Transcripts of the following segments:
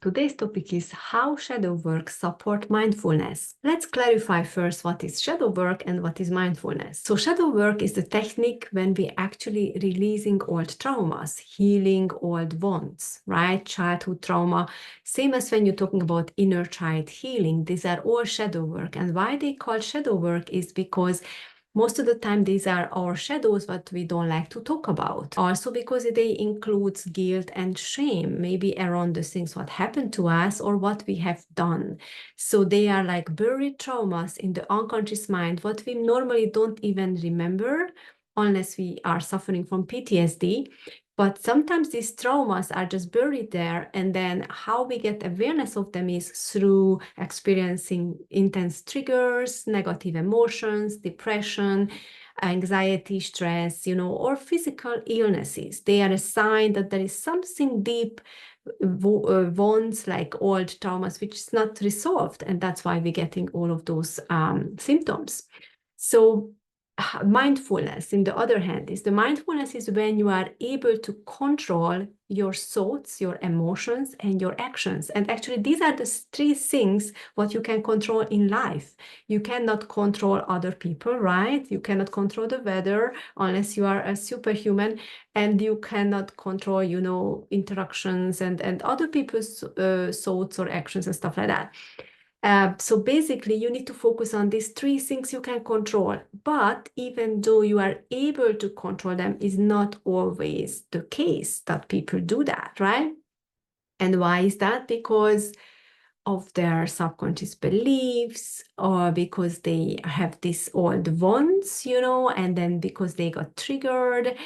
Today's topic is how shadow work support mindfulness. Let's clarify first what is shadow work and what is mindfulness. So shadow work is the technique when we actually releasing old traumas, healing old wounds, right? Childhood trauma, same as when you're talking about inner child healing, these are all shadow work. And why they call shadow work is because most of the time, these are our shadows, but we don't like to talk about. Also because they includes guilt and shame, maybe around the things what happened to us or what we have done. So they are like buried traumas in the unconscious mind, what we normally don't even remember unless we are suffering from PTSD. But sometimes these traumas are just buried there. And then how we get awareness of them is through experiencing intense triggers, negative emotions, depression, anxiety, stress, or physical illnesses. They are a sign that there is something deep wounds like old traumas, which is not resolved. And that's why we're getting all of those symptoms. So mindfulness, in the other hand, is when you are able to control your thoughts, your emotions, and your actions. And actually, these are the three things what you can control in life. You cannot control other people, right? You cannot control the weather unless you are a superhuman, and you cannot control, interactions and other people's thoughts or actions and stuff like that. So basically, you need to focus on these three things you can control. But even though you are able to control them, is not always the case that people do that, right? And why is that? Because of their subconscious beliefs, or because they have these old wounds, and then because they got triggered.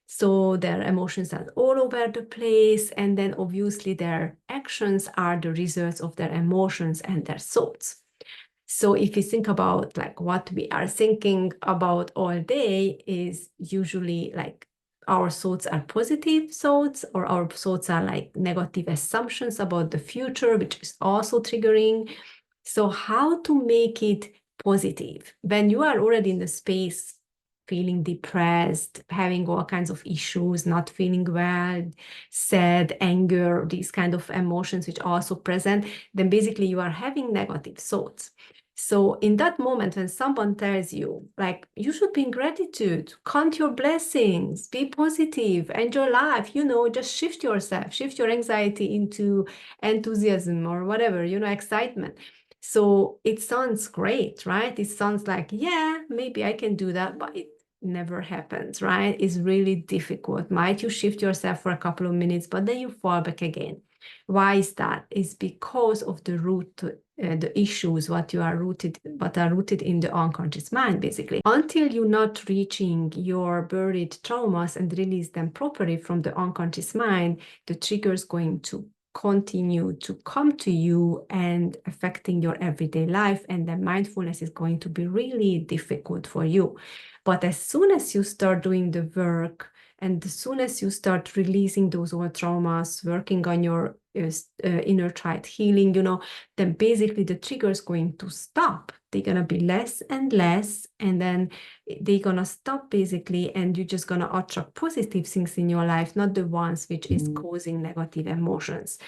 So their emotions are all over the place. And then obviously their actions are the results of their emotions and their thoughts. So if you think about like what we are thinking about all day is usually like our thoughts are positive thoughts, or our thoughts are like negative assumptions about the future, which is also triggering. So how to make it positive when you are already in the space feeling depressed, having all kinds of issues, not feeling well, sad, anger, these kind of emotions which are also present, then basically you are having negative thoughts. So in that moment, when someone tells you, like, you should be in gratitude, count your blessings, be positive, enjoy life, just shift yourself, shift your anxiety into enthusiasm or whatever, excitement. So it sounds great, right? It sounds like, yeah, maybe I can do that, but it never happens, right? It's really difficult. Might you shift yourself for a couple of minutes, but then you fall back again. Why is that? It's because of the root, the issues what are rooted in the unconscious mind, basically. Until you're not reaching your buried traumas and release them properly from the unconscious mind, the trigger is going to continue to come to you and affecting your everyday life, and then mindfulness is going to be really difficult for you. But as soon as you start doing the work, and as soon as you start releasing those old traumas, working on your inner child healing, then basically the trigger is going to stop. They're going to be less and less, and then they're going to stop basically, and you're just going to attract positive things in your life, not the ones which is causing negative emotions.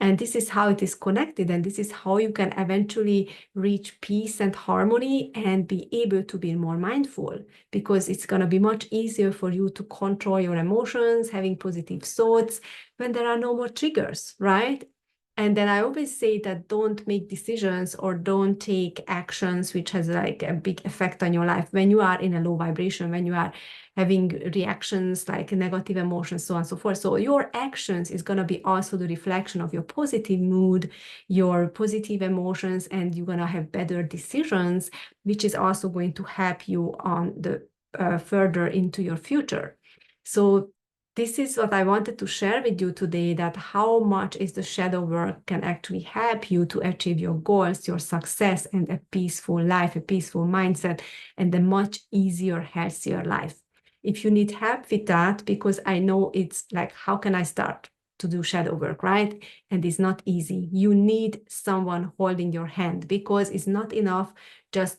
And this is how it is connected, and this is how you can eventually reach peace and harmony and be able to be more mindful, because it's going to be much easier for you to control your emotions, having positive thoughts when there are no more triggers, right? And then I always say that don't make decisions or don't take actions which has like a big effect on your life when you are in a low vibration, when you are having reactions like negative emotions, so on and so forth. So your actions is going to be also the reflection of your positive mood, your positive emotions, and you're going to have better decisions, which is also going to help you on the further into your future. So this is what I wanted to share with you today, that how much is the shadow work can actually help you to achieve your goals, your success, and a peaceful life, a peaceful mindset, and a much easier, healthier life. If you need help with that, because I know it's like, how can I start to do shadow work, right? And it's not easy. You need someone holding your hand, because it's not enough just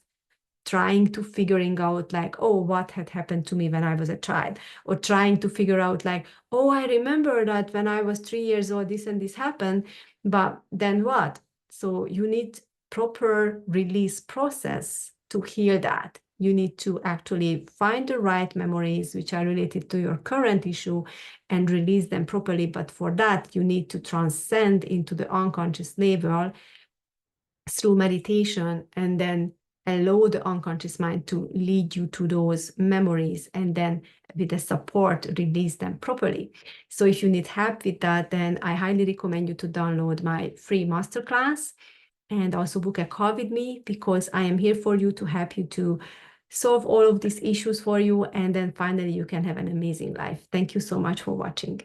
trying to figuring out like, oh, what had happened to me when I was a child, or trying to figure out like, oh, I remember that when I was 3 years old, this and this happened. But then what? So you need proper release process to heal that. You need to actually find the right memories which are related to your current issue and release them properly. But for that, you need to transcend into the unconscious level through meditation, and then allow the unconscious mind to lead you to those memories, and then with the support release them properly. So if you need help with that, then I highly recommend you to download my free masterclass and also book a call with me, because I am here for you to help you to solve all of these issues for you, and then finally you can have an amazing life. Thank you so much for watching.